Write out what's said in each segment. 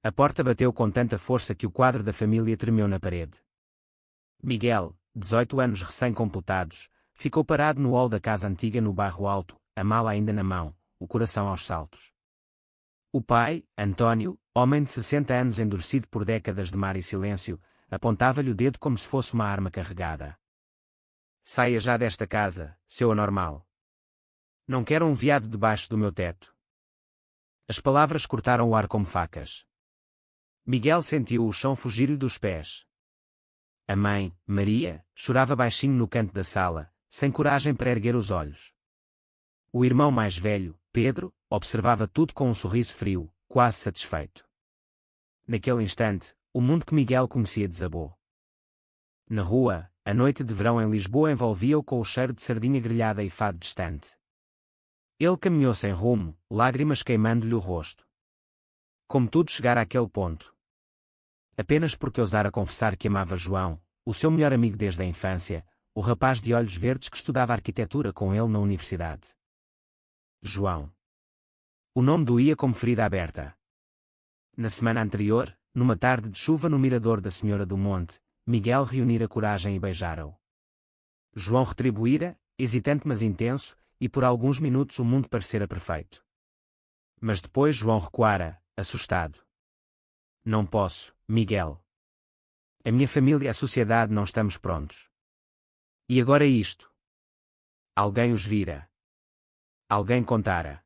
A porta bateu com tanta força que o quadro da família tremeu na parede. Miguel, 18 anos recém-completados, ficou parado no hall da casa antiga no bairro Alto, a mala ainda na mão, o coração aos saltos. O pai, António, homem de 60 anos endurecido por décadas de mar e silêncio, apontava-lhe o dedo como se fosse uma arma carregada. Saia já desta casa, seu anormal. Não quero um veado debaixo do meu teto. As palavras cortaram o ar como facas. Miguel sentiu o chão fugir-lhe dos pés. A mãe, Maria, chorava baixinho no canto da sala, sem coragem para erguer os olhos. O irmão mais velho, Pedro, observava tudo com um sorriso frio, quase satisfeito. Naquele instante, o mundo que Miguel conhecia desabou. Na rua, a noite de verão em Lisboa envolvia-o com o cheiro de sardinha grelhada e fado distante. Ele caminhou sem rumo, lágrimas queimando-lhe o rosto. Como tudo chegara àquele ponto. Apenas porque ousara confessar que amava João, o seu melhor amigo desde a infância, o rapaz de olhos verdes que estudava arquitetura com ele na universidade. João. O nome doía como ferida aberta. Na semana anterior, numa tarde de chuva no mirador da Senhora do Monte, Miguel reunira coragem e beijara-o. João retribuíra, hesitante mas intenso, e por alguns minutos o mundo parecera perfeito. Mas depois João recuara, assustado. Não posso, Miguel. A minha família e a sociedade não estamos prontos. E agora isto? Alguém os vira. Alguém contara.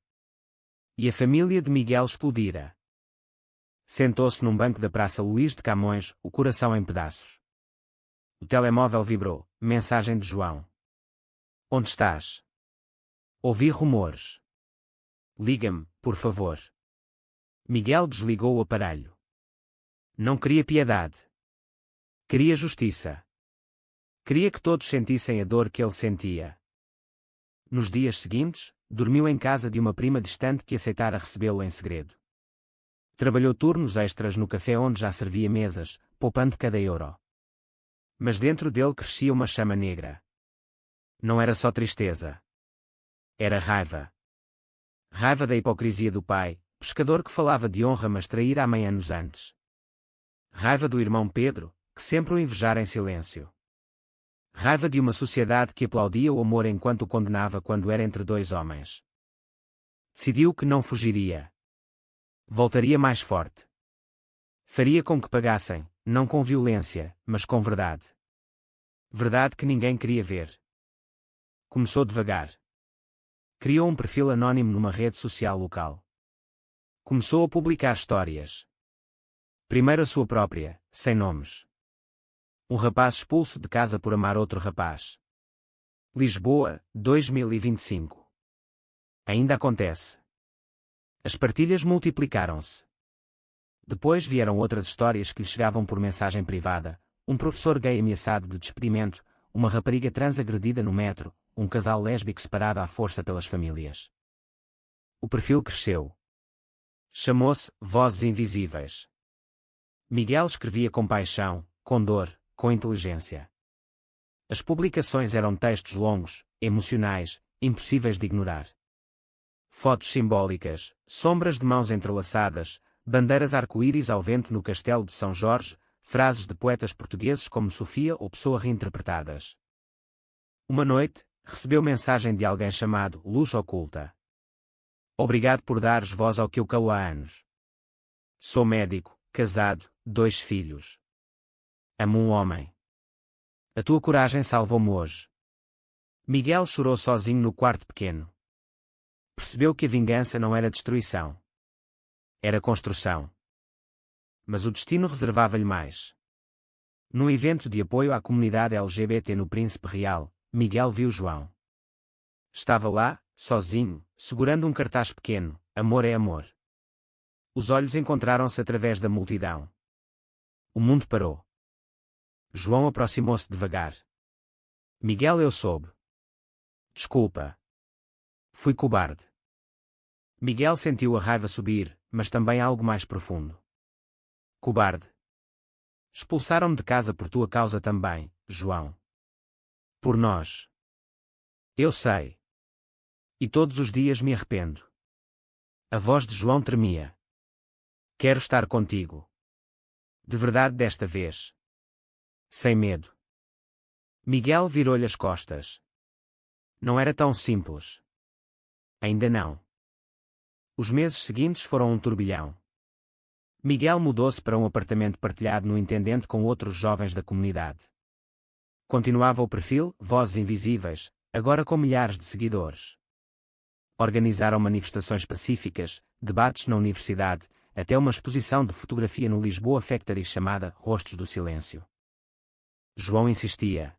E a família de Miguel explodira. Sentou-se num banco da Praça Luís de Camões, o coração em pedaços. O telemóvel vibrou. Mensagem de João. Onde estás? Ouvi rumores. Liga-me, por favor. Miguel desligou o aparelho. Não queria piedade. Queria justiça. Queria que todos sentissem a dor que ele sentia. Nos dias seguintes, dormiu em casa de uma prima distante que aceitara recebê-lo em segredo. Trabalhou turnos extras no café onde já servia mesas, poupando cada euro. Mas dentro dele crescia uma chama negra. Não era só tristeza. Era raiva. Raiva da hipocrisia do pai, pescador que falava de honra mas traíra a mãe anos antes. Raiva do irmão Pedro, que sempre o invejara em silêncio. Raiva de uma sociedade que aplaudia o amor enquanto o condenava quando era entre dois homens. Decidiu que não fugiria. Voltaria mais forte. Faria com que pagassem, não com violência, mas com verdade. Verdade que ninguém queria ver. Começou devagar. Criou um perfil anónimo numa rede social local. Começou a publicar histórias. Primeiro a sua própria, sem nomes. Um rapaz expulso de casa por amar outro rapaz. Lisboa, 2025. Ainda acontece. As partilhas multiplicaram-se. Depois vieram outras histórias que lhe chegavam por mensagem privada, um professor gay ameaçado de despedimento, uma rapariga trans agredida no metro, um casal lésbico separado à força pelas famílias. O perfil cresceu. Chamou-se Vozes Invisíveis. Miguel escrevia com paixão, com dor, com inteligência. As publicações eram textos longos, emocionais, impossíveis de ignorar. Fotos simbólicas, sombras de mãos entrelaçadas, bandeiras arco-íris ao vento no castelo de São Jorge, frases de poetas portugueses como Sofia ou Pessoa reinterpretadas. Uma noite, recebeu mensagem de alguém chamado Luz Oculta. Obrigado por dares voz ao que eu calo há anos. Sou médico, casado, 2 filhos. Amo um homem. A tua coragem salvou-me hoje. Miguel chorou sozinho no quarto pequeno. Percebeu que a vingança não era destruição. Era construção. Mas o destino reservava-lhe mais. Num evento de apoio à comunidade LGBT no Príncipe Real, Miguel viu João. Estava lá, sozinho, segurando um cartaz pequeno: Amor é amor. Os olhos encontraram-se através da multidão. O mundo parou. João aproximou-se devagar. Miguel, eu soube. Desculpa. Fui cobarde. Miguel sentiu a raiva subir, mas também algo mais profundo. Cobarde. Expulsaram-me de casa por tua causa também, João. Por nós. Eu sei. E todos os dias me arrependo. A voz de João tremia. Quero estar contigo. De verdade desta vez. Sem medo. Miguel virou-lhe as costas. Não era tão simples. Ainda não. Os meses seguintes foram um turbilhão. Miguel mudou-se para um apartamento partilhado no Intendente com outros jovens da comunidade. Continuava o perfil Vozes Invisíveis, agora com milhares de seguidores. Organizaram manifestações pacíficas, debates na universidade, até uma exposição de fotografia no Lisboa Factory chamada Rostos do Silêncio. João insistia.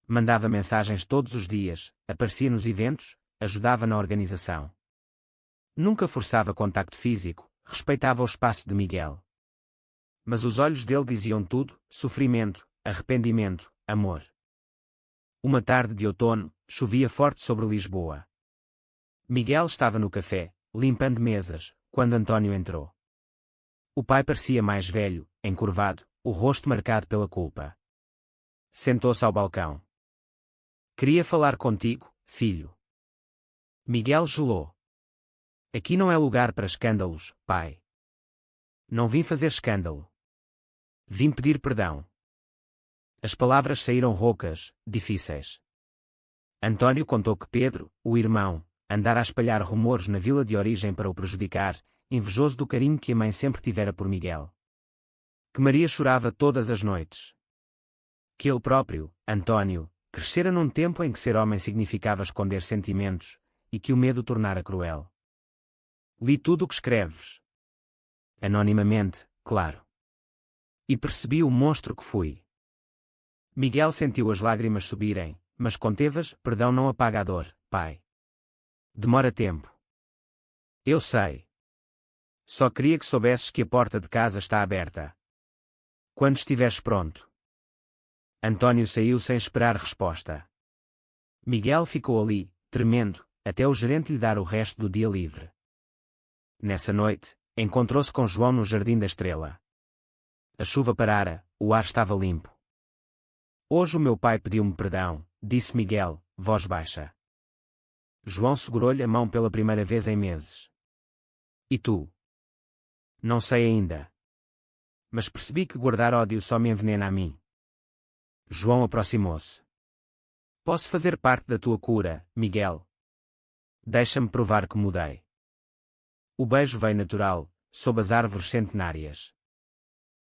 Mandava mensagens todos os dias, aparecia nos eventos, ajudava na organização. Nunca forçava contacto físico, respeitava o espaço de Miguel. Mas os olhos dele diziam tudo: sofrimento, arrependimento, amor. Uma tarde de outono, chovia forte sobre Lisboa. Miguel estava no café, limpando mesas, quando António entrou. O pai parecia mais velho, encurvado, o rosto marcado pela culpa. Sentou-se ao balcão. Queria falar contigo, filho. Miguel gelou. Aqui não é lugar para escândalos, pai. Não vim fazer escândalo. Vim pedir perdão. As palavras saíram roucas, difíceis. António contou que Pedro, o irmão, andara a espalhar rumores na vila de origem para o prejudicar, invejoso do carinho que a mãe sempre tivera por Miguel. Que Maria chorava todas as noites. Que ele próprio, António, crescera num tempo em que ser homem significava esconder sentimentos, e que o medo tornara cruel. Li tudo o que escreves. Anonimamente, claro. E percebi o monstro que fui. Miguel sentiu as lágrimas subirem, mas conteve-as. Perdão não apaga a dor, pai. Demora tempo. Eu sei. Só queria que soubesses que a porta de casa está aberta. Quando estiveres pronto. António saiu sem esperar resposta. Miguel ficou ali, tremendo, até o gerente lhe dar o resto do dia livre. Nessa noite, encontrou-se com João no Jardim da Estrela. A chuva parara, o ar estava limpo. Hoje o meu pai pediu-me perdão, disse Miguel, voz baixa. João segurou-lhe a mão pela primeira vez em meses. E tu? Não sei ainda. Mas percebi que guardar ódio só me envenena a mim. João aproximou-se. Posso fazer parte da tua cura, Miguel? Deixa-me provar que mudei. O beijo veio natural, sob as árvores centenárias.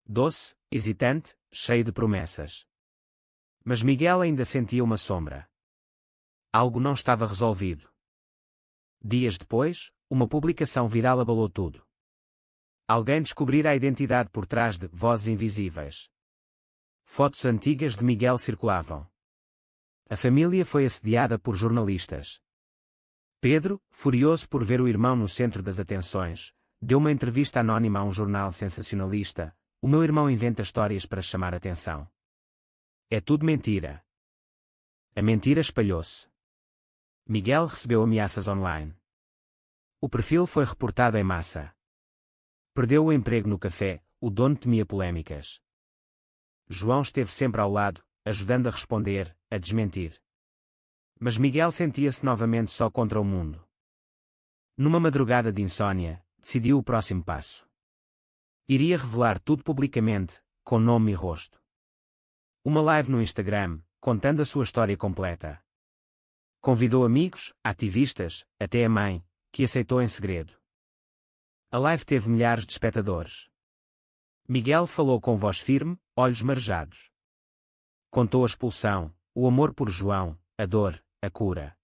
Doce, hesitante, cheio de promessas. Mas Miguel ainda sentia uma sombra. Algo não estava resolvido. Dias depois, uma publicação viral abalou tudo. Alguém descobrira a identidade por trás de Vozes Invisíveis. Fotos antigas de Miguel circulavam. A família foi assediada por jornalistas. Pedro, furioso por ver o irmão no centro das atenções, deu uma entrevista anónima a um jornal sensacionalista. O meu irmão inventa histórias para chamar atenção. É tudo mentira. A mentira espalhou-se. Miguel recebeu ameaças online. O perfil foi reportado em massa. Perdeu o emprego no café, o dono temia polêmicas. João esteve sempre ao lado, ajudando a responder, a desmentir. Mas Miguel sentia-se novamente só contra o mundo. Numa madrugada de insônia, decidiu o próximo passo. Iria revelar tudo publicamente, com nome e rosto. Uma live no Instagram, contando a sua história completa. Convidou amigos, ativistas, até a mãe, que aceitou em segredo. A live teve milhares de espectadores. Miguel falou com voz firme, olhos marejados. Contou a expulsão, o amor por João, a dor, a cura.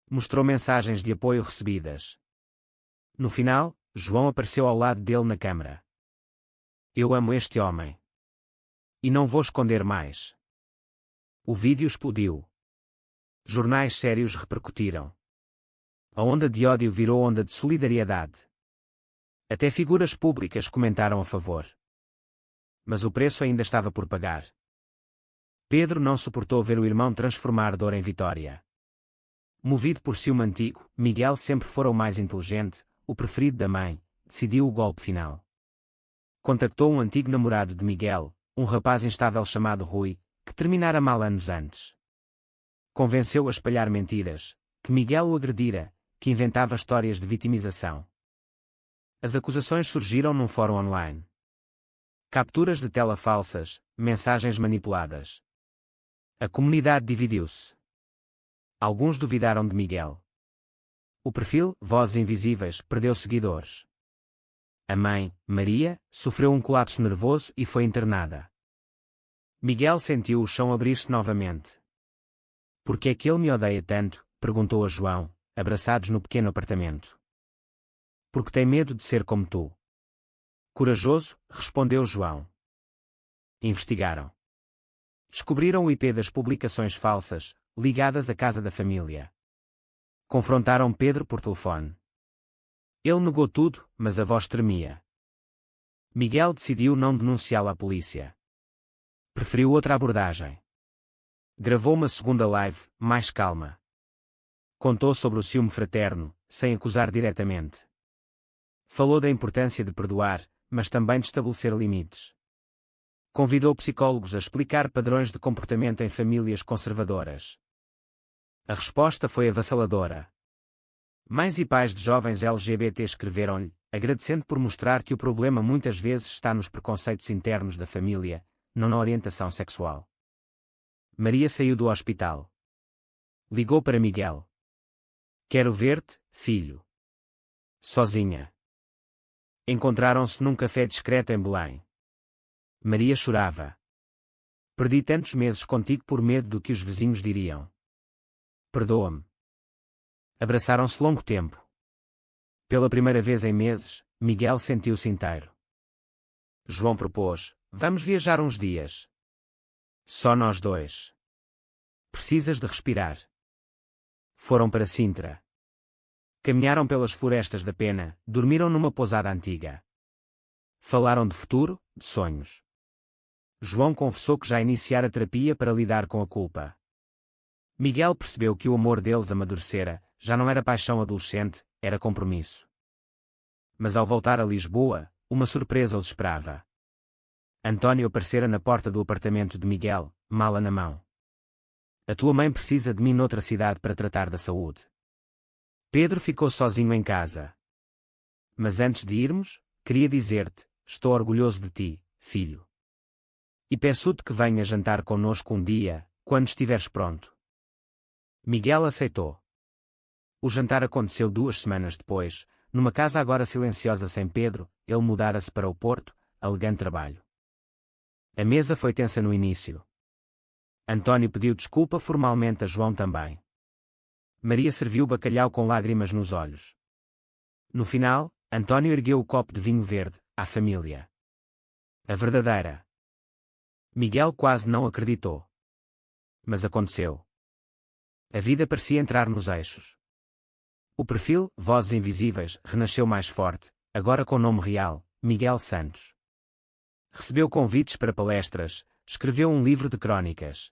Mostrou mensagens de apoio recebidas. No final, João apareceu ao lado dele na câmara. Eu amo este homem. E não vou esconder mais. O vídeo explodiu. Jornais sérios repercutiram. A onda de ódio virou onda de solidariedade. Até figuras públicas comentaram a favor. Mas o preço ainda estava por pagar. Pedro não suportou ver o irmão transformar dor em vitória. Movido por ciúme antigo, Miguel sempre fora o mais inteligente, o preferido da mãe, decidiu o golpe final. Contactou um antigo namorado de Miguel, um rapaz instável chamado Rui, que terminara mal anos antes. Convenceu-o a espalhar mentiras, que Miguel o agredira, que inventava histórias de vitimização. As acusações surgiram num fórum online. Capturas de tela falsas, mensagens manipuladas. A comunidade dividiu-se. Alguns duvidaram de Miguel. O perfil Vozes Invisíveis perdeu seguidores. A mãe, Maria, sofreu um colapso nervoso e foi internada. Miguel sentiu o chão abrir-se novamente. Por que é que ele me odeia tanto? Perguntou a João, abraçados no pequeno apartamento. Porque tem medo de ser como tu. Corajoso, respondeu João. Investigaram. Descobriram o IP das publicações falsas, ligadas à casa da família. Confrontaram Pedro por telefone. Ele negou tudo, mas a voz tremia. Miguel decidiu não denunciá-lo à polícia. Preferiu outra abordagem. Gravou uma segunda live, mais calma. Contou sobre o ciúme fraterno, sem acusar diretamente. Falou da importância de perdoar, mas também de estabelecer limites. Convidou psicólogos a explicar padrões de comportamento em famílias conservadoras. A resposta foi avassaladora. Mães e pais de jovens LGBT escreveram-lhe, agradecendo por mostrar que o problema muitas vezes está nos preconceitos internos da família, não na orientação sexual. Maria saiu do hospital. Ligou para Miguel. Quero ver-te, filho. Sozinha. Encontraram-se num café discreto em Belém. Maria chorava. Perdi tantos meses contigo por medo do que os vizinhos diriam. Perdoa-me. Abraçaram-se longo tempo. Pela primeira vez em meses, Miguel sentiu-se inteiro. João propôs, vamos viajar uns dias. Só nós dois. Precisas de respirar. Foram para Sintra. Caminharam pelas florestas da Pena, dormiram numa pousada antiga. Falaram de futuro, de sonhos. João confessou que já iniciara terapia para lidar com a culpa. Miguel percebeu que o amor deles amadurecera, já não era paixão adolescente, era compromisso. Mas ao voltar a Lisboa, uma surpresa os esperava. António aparecera na porta do apartamento de Miguel, mala na mão. A tua mãe precisa de mim noutra cidade para tratar da saúde. Pedro ficou sozinho em casa. Mas antes de irmos, queria dizer-te, estou orgulhoso de ti, filho. E peço-te que venhas jantar connosco um dia, quando estiveres pronto. Miguel aceitou. O jantar aconteceu 2 semanas depois, numa casa agora silenciosa sem Pedro, ele mudara-se para o Porto, alegando trabalho. A mesa foi tensa no início. António pediu desculpa formalmente a João também. Maria serviu bacalhau com lágrimas nos olhos. No final, António ergueu o copo de vinho verde, à família. A verdadeira. Miguel quase não acreditou. Mas aconteceu. A vida parecia entrar nos eixos. O perfil, Vozes Invisíveis, renasceu mais forte, agora com nome real, Miguel Santos. Recebeu convites para palestras, escreveu um livro de crônicas.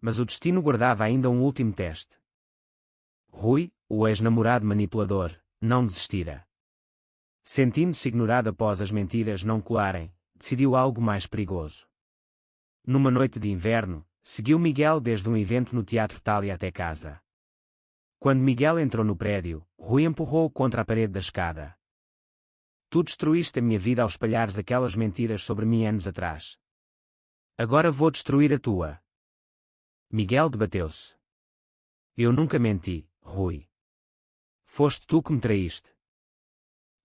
Mas o destino guardava ainda um último teste. Rui, o ex-namorado manipulador, não desistira. Sentindo-se ignorado após as mentiras não colarem, decidiu algo mais perigoso. Numa noite de inverno, seguiu Miguel desde um evento no Teatro Thalia até casa. Quando Miguel entrou no prédio, Rui empurrou-o contra a parede da escada. Tu destruíste a minha vida ao espalhares aquelas mentiras sobre mim anos atrás. Agora vou destruir a tua. Miguel debateu-se. Eu nunca menti, Rui. Foste tu que me traíste.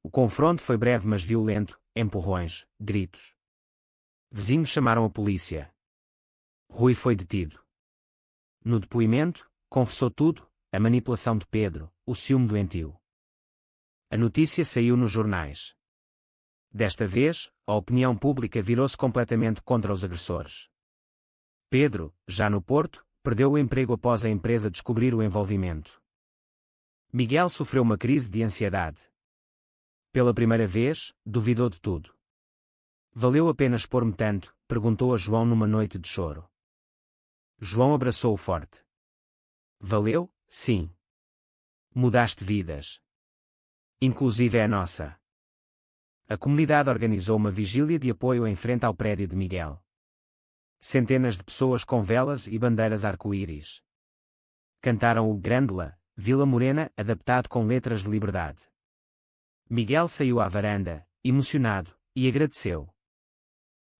O confronto foi breve mas violento, empurrões, gritos. Vizinhos chamaram a polícia. Rui foi detido. No depoimento, confessou tudo, a manipulação de Pedro, o ciúme doentio. A notícia saiu nos jornais. Desta vez, a opinião pública virou-se completamente contra os agressores. Pedro, já no Porto, perdeu o emprego após a empresa descobrir o envolvimento. Miguel sofreu uma crise de ansiedade. Pela primeira vez, duvidou de tudo. Valeu a pena expor-me tanto? Perguntou a João numa noite de choro. João abraçou-o forte. Valeu, sim. Mudaste vidas. Inclusive a nossa. A comunidade organizou uma vigília de apoio em frente ao prédio de Miguel. Centenas de pessoas com velas e bandeiras arco-íris. Cantaram o Grândola, Vila Morena, adaptado com letras de liberdade. Miguel saiu à varanda, emocionado, e agradeceu.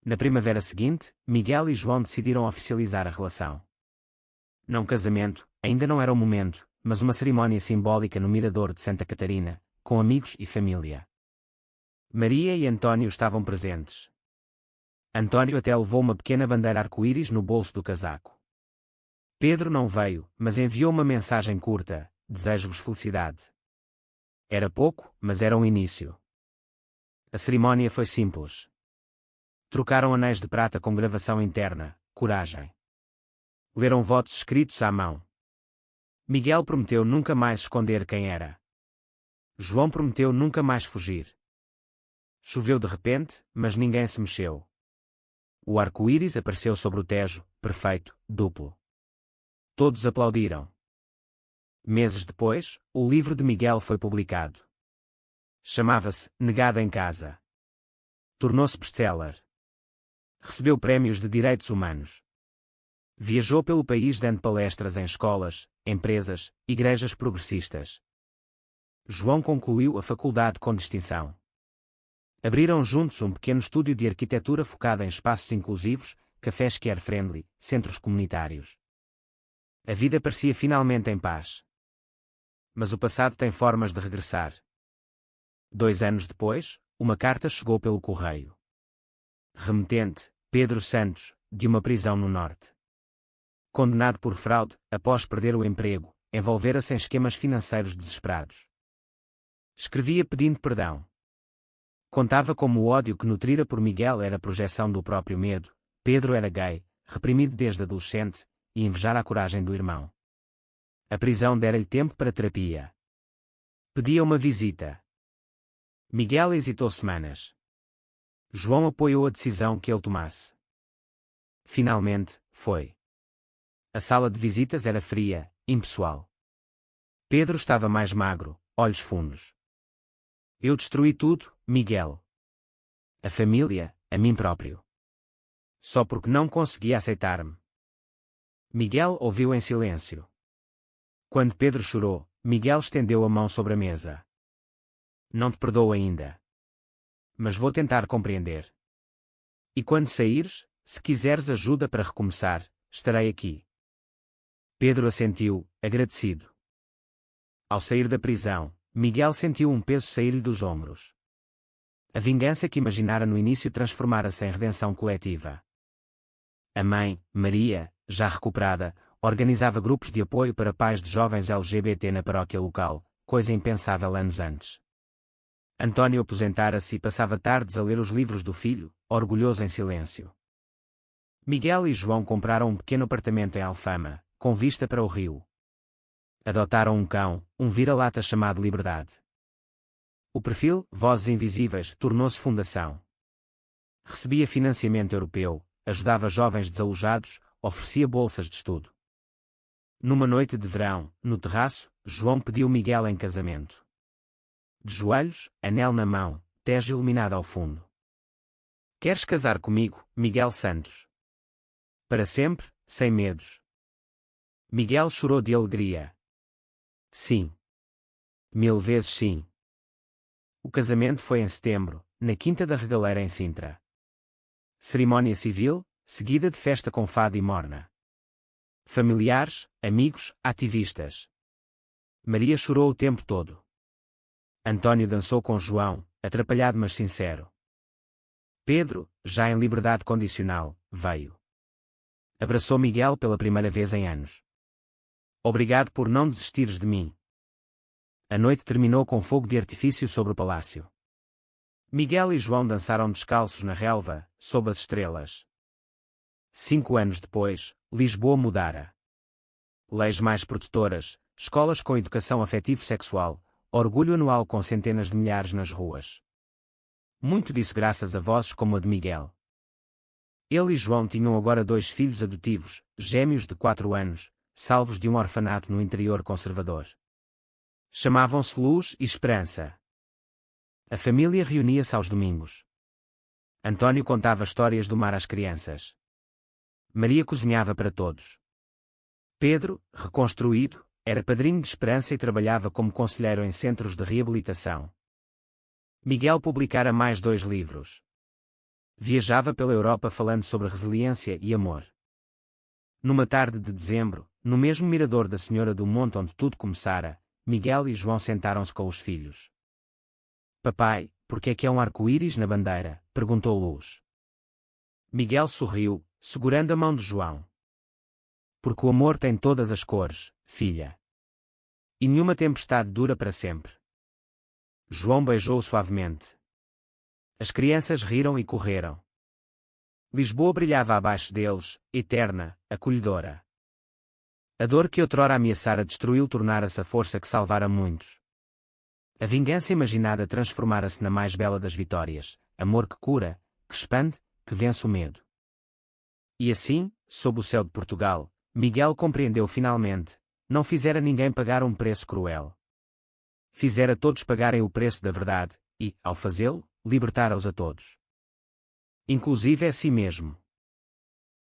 Na primavera seguinte, Miguel e João decidiram oficializar a relação. Não casamento, ainda não era o momento, mas uma cerimónia simbólica no Mirador de Santa Catarina, com amigos e família. Maria e António estavam presentes. António até levou uma pequena bandeira arco-íris no bolso do casaco. Pedro não veio, mas enviou uma mensagem curta: desejo-vos felicidade. Era pouco, mas era um início. A cerimónia foi simples. Trocaram anéis de prata com gravação interna: coragem. Leram votos escritos à mão. Miguel prometeu nunca mais esconder quem era. João prometeu nunca mais fugir. Choveu de repente, mas ninguém se mexeu. O arco-íris apareceu sobre o Tejo, perfeito, duplo. Todos aplaudiram. Meses depois, o livro de Miguel foi publicado. Chamava-se Negada em Casa. Tornou-se best-seller. Recebeu prémios de direitos humanos. Viajou pelo país dando palestras em escolas, empresas, igrejas progressistas. João concluiu a faculdade com distinção. Abriram juntos um pequeno estúdio de arquitetura focado em espaços inclusivos, cafés care-friendly, centros comunitários. A vida parecia finalmente em paz. Mas o passado tem formas de regressar. 2 anos depois, uma carta chegou pelo correio. Remetente, Pedro Santos, de uma prisão no norte. Condenado por fraude, após perder o emprego, envolvera-se em esquemas financeiros desesperados. Escrevia pedindo perdão. Contava como o ódio que nutrira por Miguel era projeção do próprio medo. Pedro era gay, reprimido desde adolescente, e invejara a coragem do irmão. A prisão dera-lhe tempo para terapia. Pedia uma visita. Miguel hesitou semanas. João apoiou a decisão que ele tomasse. Finalmente, foi. A sala de visitas era fria, impessoal. Pedro estava mais magro, olhos fundos. Eu destruí tudo, Miguel. A família, a mim próprio. Só porque não conseguia aceitar-me. Miguel ouviu em silêncio. Quando Pedro chorou, Miguel estendeu a mão sobre a mesa. Não te perdoo ainda. Mas vou tentar compreender. E quando saíres, se quiseres ajuda para recomeçar, estarei aqui. Pedro assentiu, agradecido. Ao sair da prisão, Miguel sentiu um peso sair-lhe dos ombros. A vingança que imaginara no início transformara-se em redenção coletiva. A mãe, Maria, já recuperada, organizava grupos de apoio para pais de jovens LGBT na paróquia local, coisa impensável anos antes. António aposentara-se e passava tardes a ler os livros do filho, orgulhoso em silêncio. Miguel e João compraram um pequeno apartamento em Alfama, com vista para o rio. Adotaram um cão, um vira-lata chamado Liberdade. O perfil, Vozes Invisíveis, tornou-se fundação. Recebia financiamento europeu, ajudava jovens desalojados, oferecia bolsas de estudo. Numa noite de verão, no terraço, João pediu Miguel em casamento. De joelhos, anel na mão, Tejo iluminado ao fundo. Queres casar comigo, Miguel Santos? Para sempre, sem medos. Miguel chorou de alegria. Sim. 1000 vezes sim. O casamento foi em setembro, na Quinta da Regaleira em Sintra. Cerimónia civil, seguida de festa com fado e morna. Familiares, amigos, ativistas. Maria chorou o tempo todo. António dançou com João, atrapalhado mas sincero. Pedro, já em liberdade condicional, veio. Abraçou Miguel pela primeira vez em anos. Obrigado por não desistires de mim. A noite terminou com fogo de artifício sobre o palácio. Miguel e João dançaram descalços na relva, sob as estrelas. 5 anos depois, Lisboa mudara. Leis mais protetoras, escolas com educação afetivo-sexual, orgulho anual com centenas de milhares nas ruas. Muito disso graças a vozes como a de Miguel. Ele e João tinham agora 2 filhos adotivos, gêmeos de 4 anos, salvos de um orfanato no interior conservador. Chamavam-se Luz e Esperança. A família reunia-se aos domingos. António contava histórias do mar às crianças. Maria cozinhava para todos. Pedro, reconstruído, era padrinho de esperança e trabalhava como conselheiro em centros de reabilitação. Miguel publicara mais 2 livros. Viajava pela Europa falando sobre resiliência e amor. Numa tarde de dezembro, no mesmo mirador da Senhora do Monte onde tudo começara, Miguel e João sentaram-se com os filhos. Papai, por que é que há um arco-íris na bandeira? Perguntou Luz. Miguel sorriu, segurando a mão de João. Porque o amor tem todas as cores, filha. E nenhuma tempestade dura para sempre. João beijou-o suavemente. As crianças riram e correram. Lisboa brilhava abaixo deles, eterna, acolhedora. A dor que outrora ameaçara destruí-lo tornara-se a força que salvara muitos. A vingança imaginada transformara-se na mais bela das vitórias, amor que cura, que expande, que vence o medo. E assim, sob o céu de Portugal, Miguel compreendeu finalmente, não fizera ninguém pagar um preço cruel. Fizera todos pagarem o preço da verdade, e, ao fazê-lo, libertara-os a todos. Inclusive a si mesmo.